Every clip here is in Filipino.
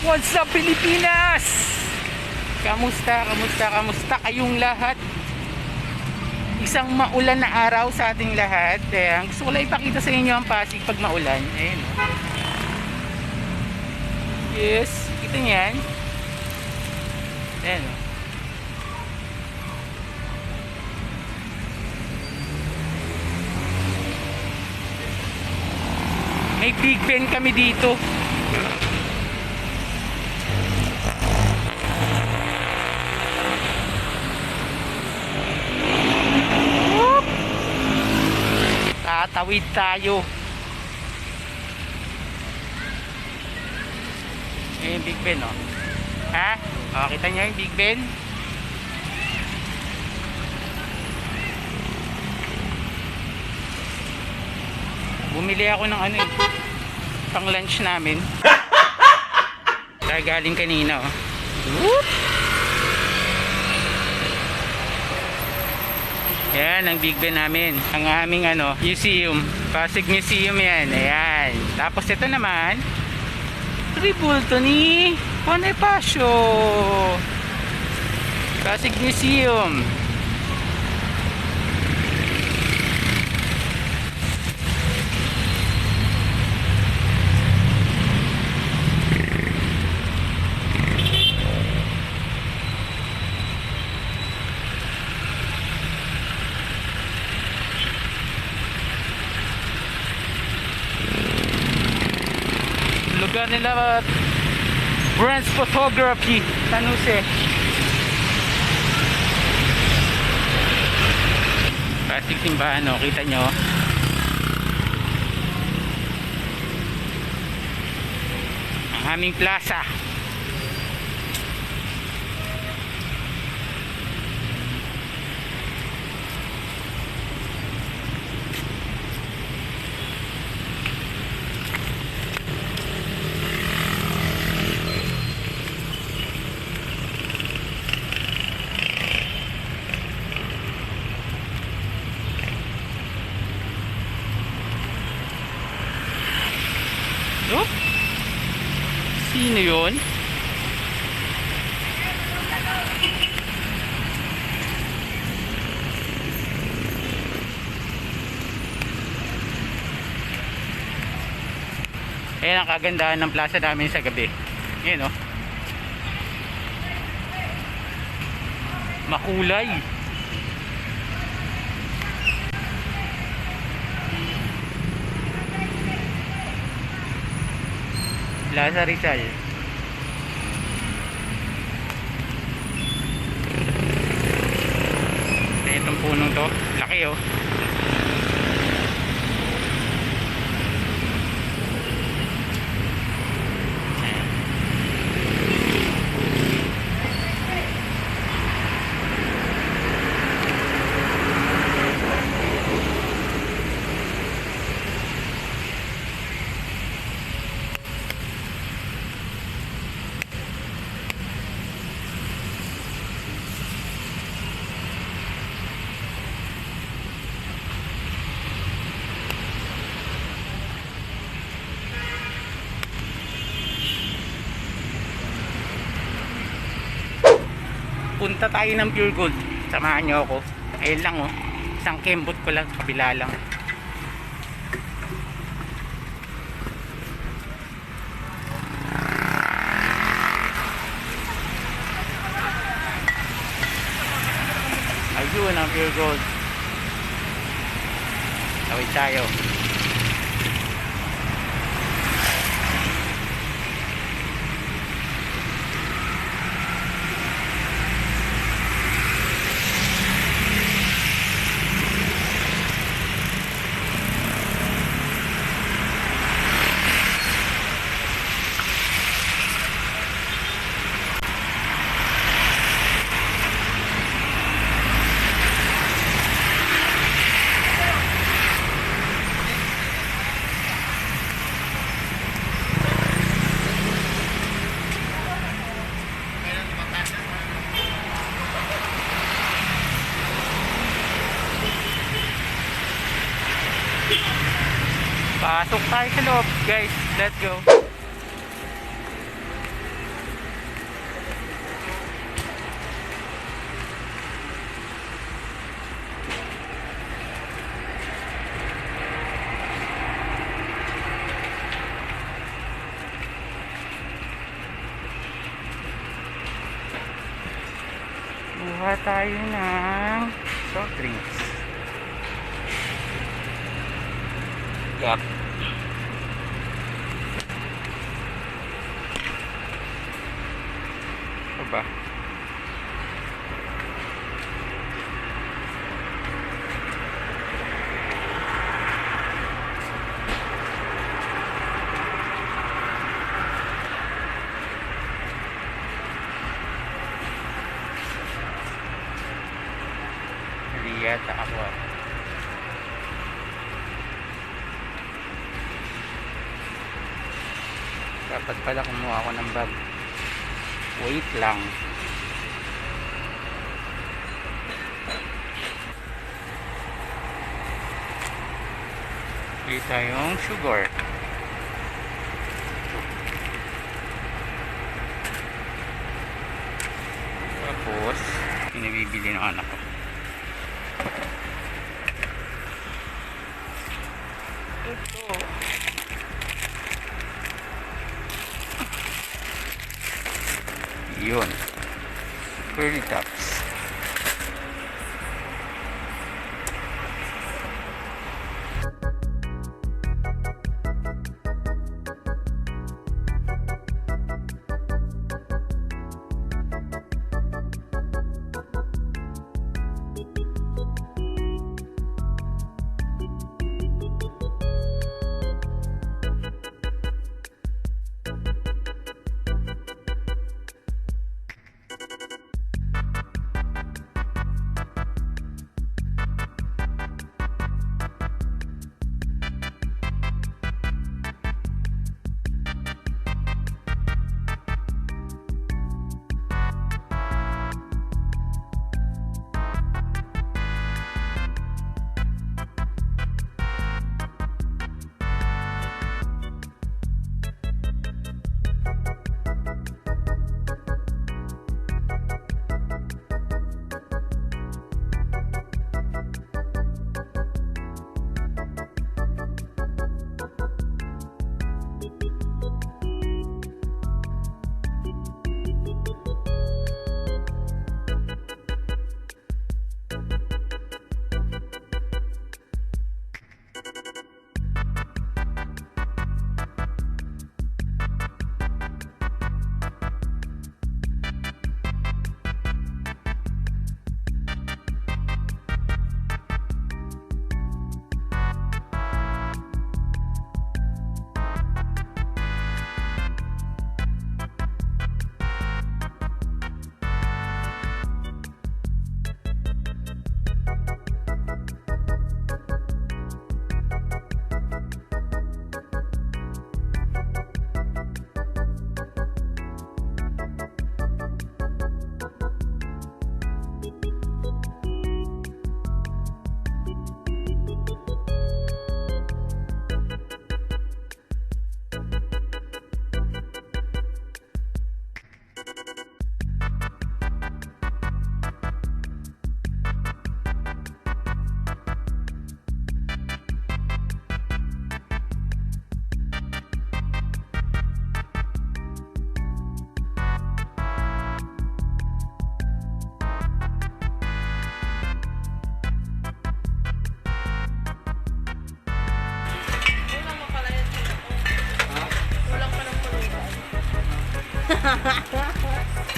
What's up, Pilipinas? Kamusta kayong lahat? Isang maulan na araw sa ating lahat. Ayan, gusto ko lang ipakita sa inyo ang Pasig pag maulan. Ayan, oh. Yes, kita niyan. Ayan, oh. May Big Ben kami dito. Tatawid tayo. Ayan yung Big Ben, oh. Ha? O, kita nyo yung Big Ben? Bumili ako ng ano, pang lunch namin. Kaya galing kanina, oh. Whoop! Yan ang Big Ben namin. Ang aming museum. Pasig Museum yan. Ayan. Tapos ito naman, tribulto ni Bonifacio. Pasig Museum. Lugar nila Brands Photography San Jose. Pasig simbahan, oh, kita nyo ang aming plaza. Oh? Sino yun? Ayan ang kagandahan ng plaza namin sa gabi. Ayan, oh. Makulay. Plaza Rizal. Itong punong to, laki, oh. Punta tayo ng Pure Gold. Samahan nyo ako. Ayun lang, oh. Isang kembot ko lang. Kabila lang. Ayun ang Pure Gold. Tawid tayo. Pasok tayo sa loob, guys. Let's go. Kuha tayo ng soft drinks. Yup. Ano ba? Hindi yata ako. Dapat pala kumuha ako ng bag. Wait lang. Bili tayong sugar. Tapos, pinabibili ng anak ko. Ito. Yun. Curly tops.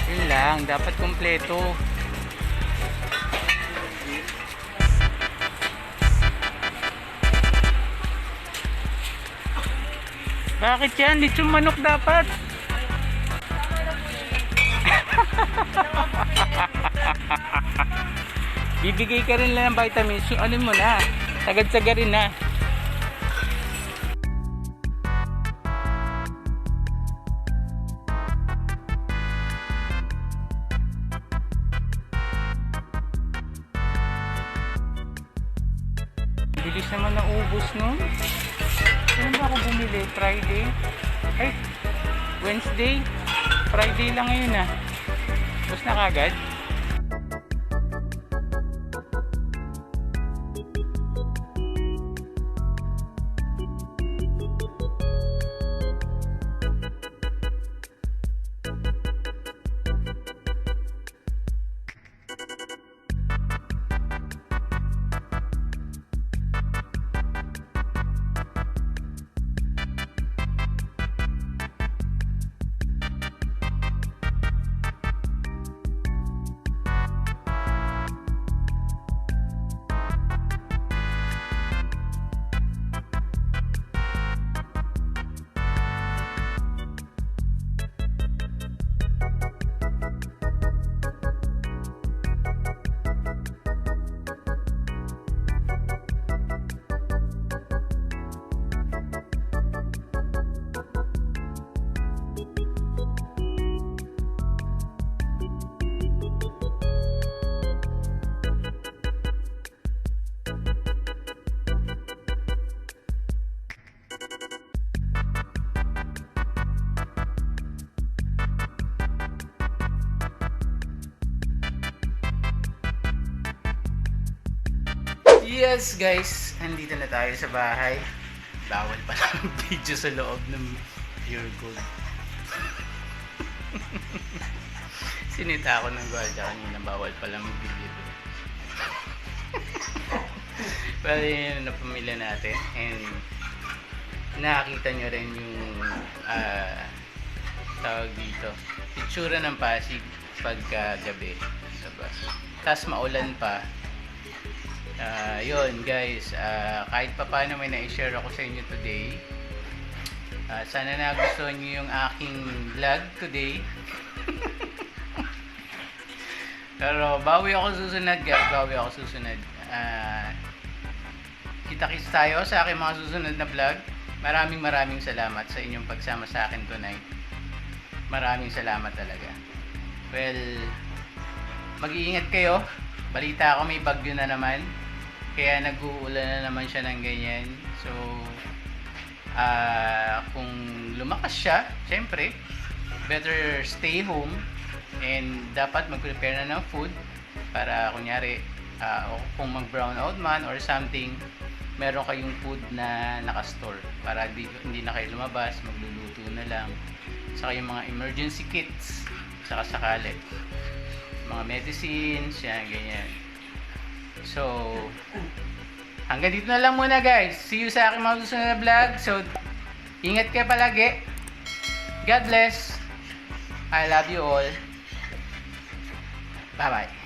Yun lang, dapat kumpleto. Bakit yan? Lechon manok dapat. Bibigay ka rin lang ng vitamins. Ano mo na? Sagad-saga rin na. Bilis naman na ubos nun. Kailan ba ako bumili? Friday? Ay, Wednesday? Friday lang ngayon ah. Ubos na kagad. Yes guys, andito na tayo sa bahay. Bawal pa lang video sa loob ng Pure Gold. Sinita ako ng gwardiya kanina, bawal pa lang video. Pero yun na pamilya natin, and nakakita nyo rin yung tawag dito, itsura ng Pasig pagka gabi, diba? Tas maulan pa. Yun guys, kahit pa paano may na-share ako sa inyo today. Sana nagustuhan nyo yung aking vlog today. Pero bawi ako susunod guys, bawi ako susunod. Kita-kits tayo sa aking mga susunod na vlog. Maraming salamat sa inyong pagsama sa akin tonight. Maraming salamat talaga. Well, mag-iingat kayo. Balita ko may bagyo na naman. Kaya nag-uulan na naman siya ng ganyan. So, kung lumakas siya, syempre, better stay home. And dapat mag-prepare na ng food para kunyari, kung mag-brown out man or something, meron kayong food na nakastore para hindi na kayo lumabas, magluluto na lang. Saka yung mga emergency kits, saka sakali. Mga medicines, yan, ganyan. So, hanggang dito na lang muna guys. See you sa aking mga susunod na vlog. So, ingat kayo palagi. God bless. I love you all. Bye-bye.